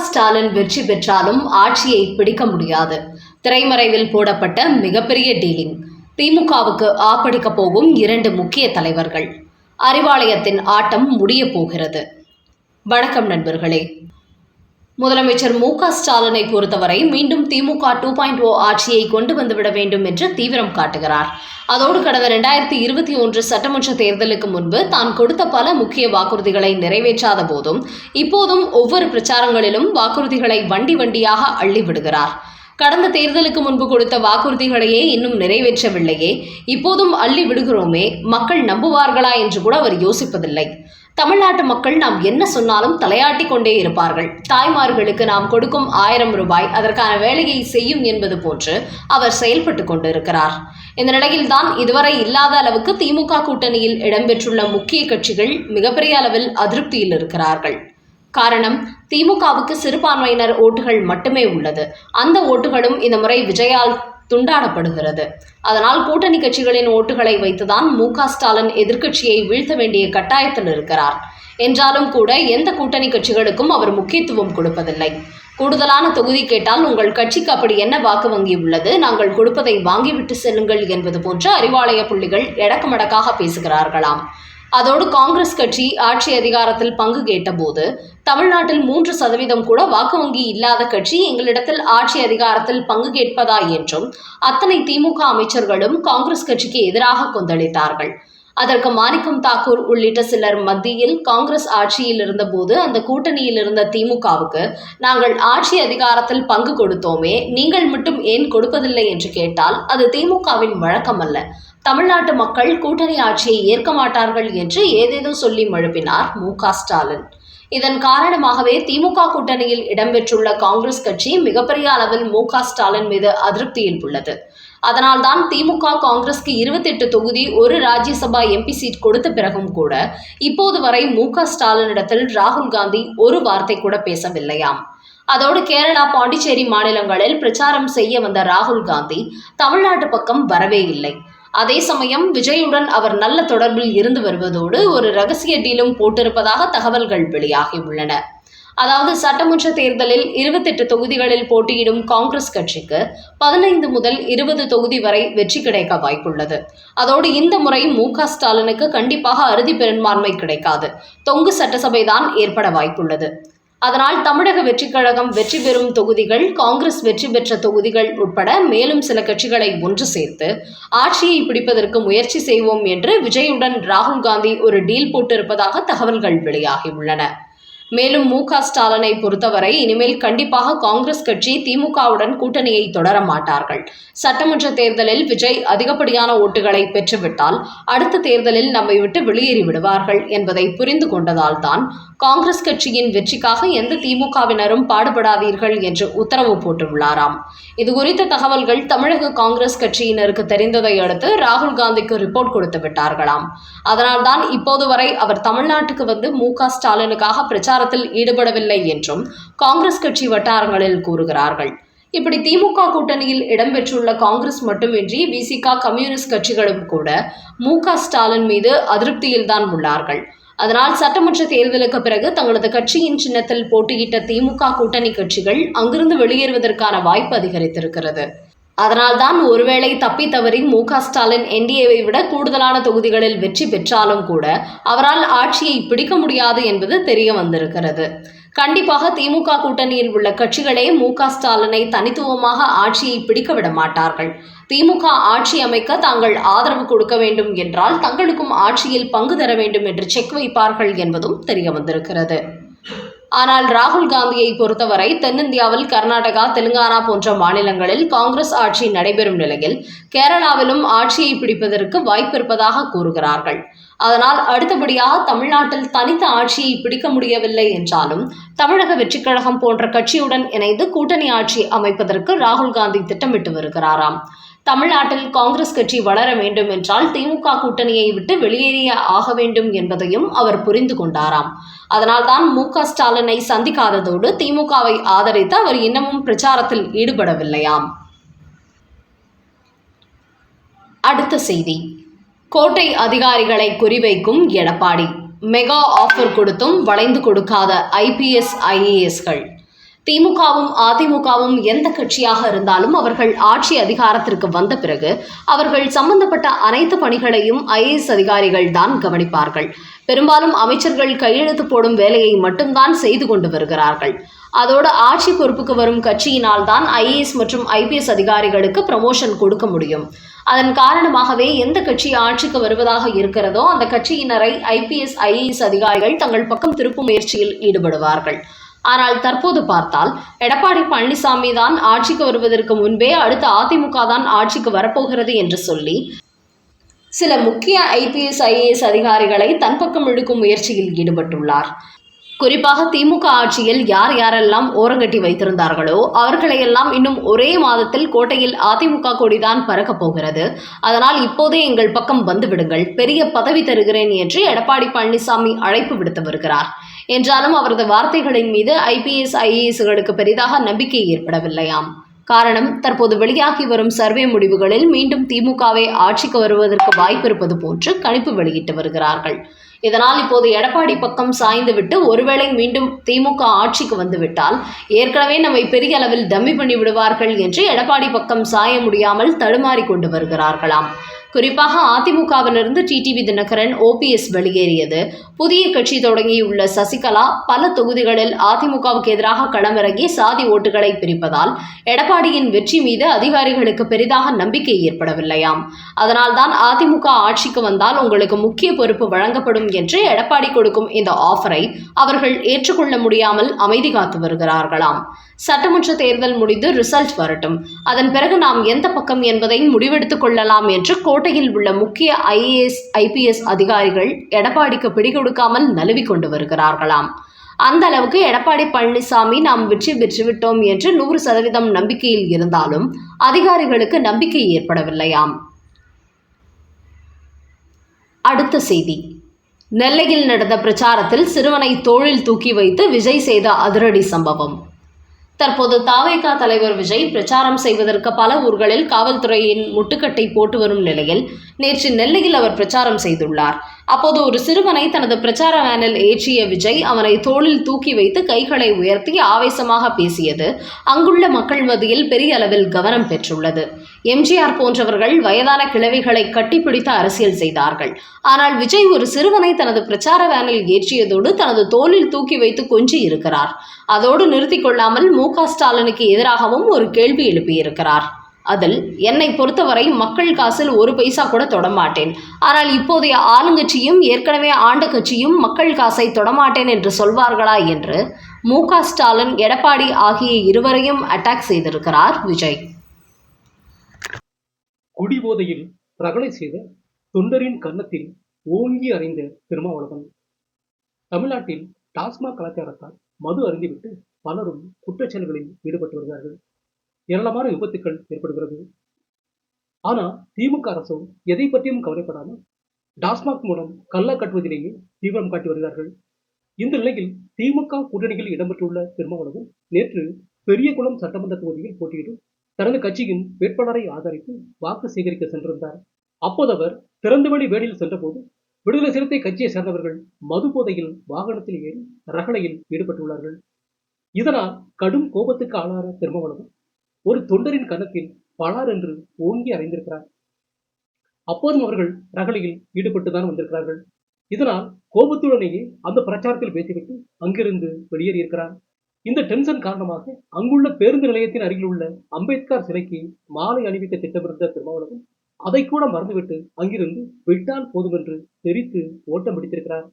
ஸ்டாலின் வெற்றி பெற்றாலும் ஆட்சியை பிடிக்க முடியாது. திரைமறைவில் போடப்பட்ட மிகப்பெரிய டீலிங். திமுகவுக்கு ஆப்படிக்க போகும் 2 முக்கிய தலைவர்கள். அறிவாலயத்தின் ஆட்டம் முடிய போகிறது. வணக்கம் நண்பர்களே. முதலமைச்சர் ஸ்டாலினை பொறுத்தவரை மீண்டும் திமுக 2.0 ஆட்சியை கொண்டு வந்துவிட வேண்டும் என்று தீவிரம் காட்டுகிறார். அதோடு கடந்த 2021 சட்டமன்ற தேர்தலுக்கு முன்பு தான் கொடுத்த பல முக்கிய வாக்குறுதிகளை நிறைவேற்றாத போதும் இப்போதும் ஒவ்வொரு பிரச்சாரங்களிலும் வாக்குறுதிகளை வண்டி வண்டியாக அள்ளிவிடுகிறார். கடந்த தேர்தலுக்கு முன்பு கொடுத்த வாக்குறுதிகளையே இன்னும் நிறைவேற்றவில்லையே, இப்போதும் அள்ளி விடுகிறோமே, மக்கள் நம்புவார்களா என்று கூட அவர் யோசிப்பதில்லை. தமிழ்நாட்டு மக்கள் நாம் என்ன சொன்னாலும் தலையாட்டி கொண்டே இருப்பார்கள். தாய்மார்களுக்கு நாம் கொடுக்கும் 1000 ரூபாய் அதற்கான வேலையை செய்யும் என்பது போன்று அவர் செயல்பட்டு கொண்டிருக்கிறார். இந்த நிலையில்தான் இதுவரை இல்லாத அளவுக்கு திமுக கூட்டணியில் இடம்பெற்றுள்ள முக்கிய கட்சிகள் மிகப்பெரிய அளவில் அதிருப்தியில் இருக்கிறார்கள். காரணம், திமுகவுக்கு சிறுபான்மையினர் ஓட்டுகள் மட்டுமே உள்ளது. அந்த ஓட்டுகளும் இந்த முறை விஜயால் துண்டாடப்படுகிறது. அதனால் கூட்டணி கட்சிகளின் ஓட்டுகளை வைத்துதான் ஸ்டாலின் எதிர்க்கட்சியை வீழ்த்த வேண்டிய கட்டாயத்தில் இருக்கிறார். என்றாலும் கூட எந்த கூட்டணி கட்சிகளுக்கும் அவர் முக்கியத்துவம் கொடுப்பதில்லை. கூடுதலான தொகுதி கேட்டால் உங்கள் கட்சிக்கு அப்படி என்ன வாக்கு வங்கி உள்ளது, நாங்கள் கொடுப்பதை வாங்கிவிட்டு செல்லுங்கள் என்பது போன்ற அறிவாலய புள்ளிகள் எடக்கமடக்காக பேசுகிறார்களாம். அதோடு காங்கிரஸ் கட்சி ஆட்சி அதிகாரத்தில் பங்கு கேட்டபோது தமிழ்நாட்டில் 3% கூட வாக்கு வங்கி இல்லாத கட்சி எங்களிடத்தில் ஆட்சி அதிகாரத்தில் பங்கு கேட்பதா என்றும் அத்தனை திமுக அமைச்சர்களும் காங்கிரஸ் கட்சிக்கு எதிராக கொந்தளித்தார்கள். அதற்கு மாணிக்கம் தாக்கூர் உள்ளிட்ட சிலர் மத்தியில் காங்கிரஸ் ஆட்சியில் இருந்தபோது அந்த கூட்டணியில் இருந்த திமுகவுக்கு நாங்கள் ஆட்சி அதிகாரத்தில் பங்கு கொடுத்தோமே, நீங்கள் மட்டும் ஏன் கொடுப்பதில்லை என்று கேட்டால் அது திமுகவின் வழக்கம் அல்ல, தமிழ்நாட்டு மக்கள் கூட்டணி ஆட்சியை ஏற்க மாட்டார்கள் என்று ஏதேதோ சொல்லி மழுப்பினார் ஸ்டாலின். இதன் காரணமாகவே திமுக கூட்டணியில் இடம்பெற்றுள்ள காங்கிரஸ் கட்சி மிகப்பெரிய அளவில் ஸ்டாலின் மீது அதிருப்தியில் உள்ளது. அதனால்தான் திமுக காங்கிரஸ்க்கு 28 தொகுதி, 1 ராஜ்யசபா எம்பி சீட் கொடுத்த பிறகும் கூட இப்போது வரை ஸ்டாலினிடத்தில் ராகுல் காந்தி ஒரு வார்த்தை கூட பேசவில்லையாம். அதோடு கேரளா, பாண்டிச்சேரி மாநிலங்களில் பிரச்சாரம் செய்ய வந்த ராகுல் காந்தி தமிழ்நாட்டு பக்கம் வரவே இல்லை. அதே சமயம் விஜயுடன் அவர் நல்ல தொடர்பில் இருந்து வருவதோடு ஒரு ரகசிய டீலும் போட்டிருப்பதாக தகவல்கள் வெளியாகி உள்ளன. அதாவது சட்டமன்ற தேர்தலில் 28 தொகுதிகளில் போட்டியிடும் காங்கிரஸ் கட்சிக்கு 15 முதல் 20 தொகுதி வரை வெற்றி கிடைக்க வாய்ப்புள்ளது. அதோடு இந்த முறை ஸ்டாலினுக்கு கண்டிப்பாக அறுதி பெரும்பான்மை கிடைக்காது, தொங்கு சட்டசபை தான் ஏற்பட வாய்ப்புள்ளது. அதனால் தமிழக வெற்றிக் கழகம் வெற்றி பெறும் தொகுதிகள், காங்கிரஸ் வெற்றி பெற்ற தொகுதிகள் உட்பட மேலும் சில கட்சிகளை ஒன்று சேர்த்து ஆட்சியை பிடிப்பதற்கு முயற்சி செய்வோம் என்று விஜயுடன் ராகுல் காந்தி ஒரு டீல் போட்டிருப்பதாக தகவல்கள் வெளியாகியுள்ளன. மேலும் ஸ்டாலினை பொறுத்தவரை இனிமேல் கண்டிப்பாக காங்கிரஸ் கட்சி திமுகவுடன் கூட்டணியை தொடர மாட்டார்கள். சட்டமன்ற தேர்தலில் விஜய் அதிகப்படியான ஓட்டுகளை பெற்றுவிட்டால் அடுத்த தேர்தலில் நம்மை விட்டு வெளியேறி விடுவார்கள் என்பதை புரிந்து கொண்டதால் தான் காங்கிரஸ் கட்சியின் வெற்றிக்காக எந்த திமுகவினரும் பாடுபடாதீர்கள் என்று உத்தரவு போட்டுள்ளாராம். இது குறித்த தகவல்கள் தமிழக காங்கிரஸ் கட்சியினருக்கு தெரிந்ததை அடுத்து ராகுல் காந்திக்கு ரிப்போர்ட் கொடுத்து விட்டார்களாம். அதனால்தான் இப்போது வரை அவர் தமிழ்நாட்டுக்கு வந்து ஸ்டாலினுக்காக பிரச்சாரத்தில் ஈடுபடவில்லை என்றும் காங்கிரஸ் கட்சி வட்டாரங்களில் கூறுகிறார்கள். இப்படி திமுக கூட்டணியில் இடம்பெற்றுள்ள காங்கிரஸ் மட்டுமின்றி விசிக, கம்யூனிஸ்ட் கட்சிகளும் கூட ஸ்டாலின் மீது அதிருப்தியில்தான் உள்ளார்கள். அதனால் சட்டமன்ற தேர்தலுக்கு பிறகு தங்களது கட்சியின் சின்னத்தில் போட்டியிட்ட திமுக கூட்டணி கட்சிகள் அங்கிருந்து வெளியேறுவதற்கான வாய்ப்பு அதிகரித்திருக்கிறது. அதனால்தான் ஒருவேளை தப்பி தவறி ஸ்டாலின் என்டிஏவை விட கூடுதலான தொகுதிகளில் வெற்றி பெற்றாலும் கூட அவரால் ஆட்சியை பிடிக்க முடியாது என்பது தெரிய வந்திருக்கிறது. கண்டிப்பாக திமுக கூட்டணியில் உள்ள கட்சிகளே ஸ்டாலினை தனித்துவமாக ஆட்சியை பிடிக்க விட மாட்டார்கள். திமுக ஆட்சி அமைக்க தாங்கள் ஆதரவு கொடுக்க வேண்டும் என்றால் தங்களுக்கும் ஆட்சியில் பங்கு தர வேண்டும் என்று செக் வைப்பார்கள் என்பதும் தெரிய வந்திருக்கிறது. ஆனால் ராகுல் காந்தியை பொறுத்தவரை தென்னிந்தியாவில் கர்நாடகா, தெலுங்கானா போன்ற மாநிலங்களில் காங்கிரஸ் ஆட்சி நடைபெறும் நிலையில் கேரளாவிலும் ஆட்சியை பிடிப்பதற்கு வாய்ப்பிருப்பதாக கூறுகிறார்கள். அதனால் அடுத்தபடியாக தமிழ்நாட்டில் தனித்த ஆட்சியை பிடிக்க முடியவில்லை என்றாலும் தமிழக வெற்றிக் கழகம் போன்ற கட்சியுடன் இணைந்து கூட்டணி ஆட்சி அமைப்பதற்கு ராகுல் காந்தி திட்டமிட்டு வருகிறாராம். தமிழ்நாட்டில் காங்கிரஸ் கட்சி வளர வேண்டும் என்றால் திமுக கூட்டணியை விட்டு வெளியேறிய ஆக வேண்டும் என்பதையும் அவர் புரிந்து கொண்டாராம். அதனால்தான் ஸ்டாலினை சந்திக்காததோடு திமுகவை ஆதரித்து அவர் இன்னமும் பிரச்சாரத்தில் ஈடுபடவில்லையாம். அடுத்த செய்தி. கோட்டை அதிகாரிகளை குறிவைக்கும் எடப்பாடி. மெகா ஆஃபர் கொடுத்தும் வளைந்து கொடுக்காத ஐபிஎஸ் ஐஏஎஸ்கள். திமுகவும் அதிமுகவும் எந்த கட்சியாக இருந்தாலும் அவர்கள் ஆட்சி அதிகாரத்திற்கு வந்த பிறகு அவர்கள் சம்பந்தப்பட்ட அனைத்து பணிகளையும் ஐஏஎஸ் அதிகாரிகள் தான் கவனிப்பார்கள். பெரும்பாலும் அமைச்சர்கள் கையெழுத்து போடும் வேலையை மட்டும்தான் செய்து கொண்டு வருகிறார்கள். அதோடு ஆட்சி பொறுப்புக்கு வரும் கட்சியினால் தான் ஐஏஎஸ் மற்றும் ஐபிஎஸ் அதிகாரிகளுக்கு ப்ரமோஷன் கொடுக்க முடியும். அதன் காரணமாகவே எந்த கட்சி ஆட்சிக்கு வருவதாக இருக்கிறதோ அந்த கட்சியினரை ஐபிஎஸ் ஐஏஎஸ் அதிகாரிகள் தங்கள் பக்கம் திருப்பும் முயற்சியில் ஈடுபடுவார்கள். ஆனால் தற்போது பார்த்தால் எடப்பாடி பழனிசாமி தான் ஆட்சிக்கு வருவதற்கு முன்பே அடுத்த அதிமுக தான் ஆட்சிக்கு வரப்போகிறது என்று சொல்லி சில முக்கிய ஐபிஎஸ் ஐஏஎஸ் அதிகாரிகளை தன் பக்கம் இழுக்கும் முயற்சியில் ஈடுபட்டுள்ளார். குறிப்பாக திமுக ஆட்சியில் யார் யாரெல்லாம் ஓரங்கட்டி வைத்திருந்தார்களோ அவர்களையெல்லாம் இன்னும் ஒரே மாதத்தில் கோட்டையில் அதிமுக கொடிதான் பறக்கப் போகிறது. அதனால் இப்போதே எங்கள் பக்கம் வந்துவிடுங்கள், பெரிய பதவி தருகிறேன் என்று எடப்பாடி பழனிசாமி அழைப்பு விடுத்து வருகிறார். என்றாலும் அவரது வார்த்தைகளின் மீது ஐபிஎஸ் ஐஏஎஸ்களுக்கு பெரிதாக நம்பிக்கை ஏற்படவில்லையாம். காரணம், தற்போது வெளியாகி வரும் சர்வே முடிவுகளில் மீண்டும் திமுகவே ஆட்சிக்கு வருவதற்கு வாய்ப்பு இருப்பது போன்று கணிப்பு வெளியிட்டு வருகிறார்கள். இதனால் இப்போது எடப்பாடி பக்கம் சாய்ந்துவிட்டு ஒருவேளை மீண்டும் திமுக ஆட்சிக்கு வந்துவிட்டால் ஏற்கனவே நம்மை பெரிய அளவில் டம்மி பண்ணி விடுவார்கள் என்று எடப்பாடி பக்கம் சாய முடியாமல் தடுமாறி கொண்டு வருகிறார்களாம். குறிப்பாக அதிமுகவிலிருந்து டிடிவி தினகரன் ஓபிஎஸ் வெளியேறியது, புதிய கட்சி தொடங்கியுள்ள சசிகலா பல தொகுதிகளில் அதிமுகவுக்கு எதிராக களமிறங்கி சாதி ஓட்டுகளை பிரிப்பதால் எடப்பாடியின் வெற்றி மீது அதிகாரிகளுக்கு பெரிதாக நம்பிக்கை ஏற்படவில்லையாம். அதனால்தான் அதிமுக ஆட்சிக்கு வந்தால் உங்களுக்கு முக்கிய பொறுப்பு வழங்கப்படும் என்று எடப்பாடி கொடுக்கும் இந்த ஆஃபரை அவர்கள் ஏற்றுக்கொள்ள முடியாமல் அமைதி காத்து வருகிறார்களாம். சட்டமன்ற தேர்தல் முடிந்து ரிசல்ட் வரட்டும், அதன் பிறகு நாம் எந்த பக்கம் என்பதை முடிவெடுத்துக் கொள்ளலாம் என்று கோட்டையில் உள்ள முக்கிய ஐஏஎஸ் ஐபிஎஸ் அதிகாரிகள் எடப்பாடிக்கு பிடிகொடுக்காமல் நழுவி கொண்டு வருகிறார்களாம். அந்த அளவுக்கு எடப்பாடி பழனிசாமி நாம் வெற்றி பெற்றுவிட்டோம் என்று 100% நம்பிக்கையில் இருந்தாலும் அதிகாரிகளுக்கு நம்பிக்கை ஏற்படவில்லையாம். அடுத்த செய்தி. நெல்லையில் நடந்த பிரச்சாரத்தில் சிறுவனை தோளில் தூக்கி வைத்து விஜய் செய்த அதிரடி சம்பவம். தற்போது தாவேகா தலைவர் விஜய் பிரச்சாரம் செய்வதற்கு பல ஊர்களில் காவல்துறையின் முட்டுக்கட்டை போட்டு வரும் நிலையில் நேற்று நெல்லையில் அவர் பிரச்சாரம் செய்துள்ளார். அப்போது ஒரு சிறுவனை தனது பிரச்சார வேனில் ஏற்றிய விஜய் அவனை தோளில் தூக்கி வைத்து கைகளை உயர்த்தி ஆவேசமாக பேசியது அங்குள்ள மக்கள் மத்தியில் பெரிய அளவில் கவனம் பெற்றுள்ளது. எம்ஜிஆர் போன்றவர்கள் வயதான கிழவிகளை கட்டிப்பிடித்து அரசியல் செய்தார்கள். ஆனால் விஜய் ஒரு சிறுவனை தனது பிரச்சார வேனில் ஏற்றியதோடு தனது தோளில் தூக்கி வைத்து கொஞ்சி இருக்கிறார். அதோடு நிறுத்திக் கொள்ளாமல் மு.க. ஸ்டாலினுக்கு எதிராகவும் ஒரு கேள்வி எழுப்பியிருக்கிறார். அதில், என்னை பொறுத்தவரை மக்கள் காசில் ஒரு பைசா கூட தொடமாட்டேன், ஆனால் இப்போதைய ஆளுங்கட்சியும் ஏற்கனவே ஆண்ட கட்சியும் மக்கள் காசை தொடமாட்டேன் என்று சொல்வார்களா என்று மு.க. ஸ்டாலின், எடப்பாடி ஆகிய இருவரையும் அட்டாக் செய்திருக்கிறார் விஜய். குடிபோதையில் ரகளை செய்த தொண்டரின் கன்னத்தில் ஓங்கி அறைந்த திருமாவளவன். தமிழ்நாட்டில் டாஸ்மாக் கலாச்சாரத்தால் மது அருந்திவிட்டு பலரும் குற்றச்செயல்களில் ஈடுபட்டு வருகிறார்கள். ஏராளமான விபத்துக்கள் ஏற்படுகிறது. ஆனால் திமுக அரசும் எதை பற்றியும் கவலைப்படாமல் டாஸ்மாக் மூலம் கள்ள கட்டுவதிலேயே தீவிரம் காட்டி வருகிறார்கள். இந்த நிலையில் திமுக கூட்டணியில் இடம்பெற்றுள்ள திருமாவளவன் நேற்று பெரியகுளம் சட்டமன்ற தொகுதியில் போட்டியிடும் தனது கட்சியின் வேட்பாளரை ஆதரித்து வாக்கு சேகரிக்க சென்றிருந்தார். அப்போது அவர் திறந்தவெளி வேலையில் சென்றபோது விடுதலை சிறுத்தை கட்சியை சேர்ந்தவர்கள் மது போதையில் வாகனத்தில் ஏறி ரகளையில் ஈடுபட்டுள்ளார்கள். இதனால் கடும் கோபத்துக்கு ஆளான திருமாவளவன் ஒரு தொண்டரின் கன்னத்தில் பலார் என்று ஓங்கி அறைந்திருக்கிறார். அப்போதும் அவர்கள் ரகளையில் ஈடுபட்டுதான் வந்திருக்கிறார்கள். இதனால் கோபத்துடனேயே அந்த பிரச்சாரத்தில் பேசிவிட்டு அங்கிருந்து வெளியேறியிருக்கிறார். இந்த டென்ஷன் காரணமாக அங்குள்ள பேருந்து நிலையத்தின் அருகில் உள்ள அம்பேத்கர் சிலைக்கு மாலை அணிவிக்க திட்டமிருந்த திருமாவளவன் அதை கூட மறந்துவிட்டு அங்கிருந்து விட்டால் போதும் என்று தெரித்து ஓட்டம் பிடித்திருக்கிறார்.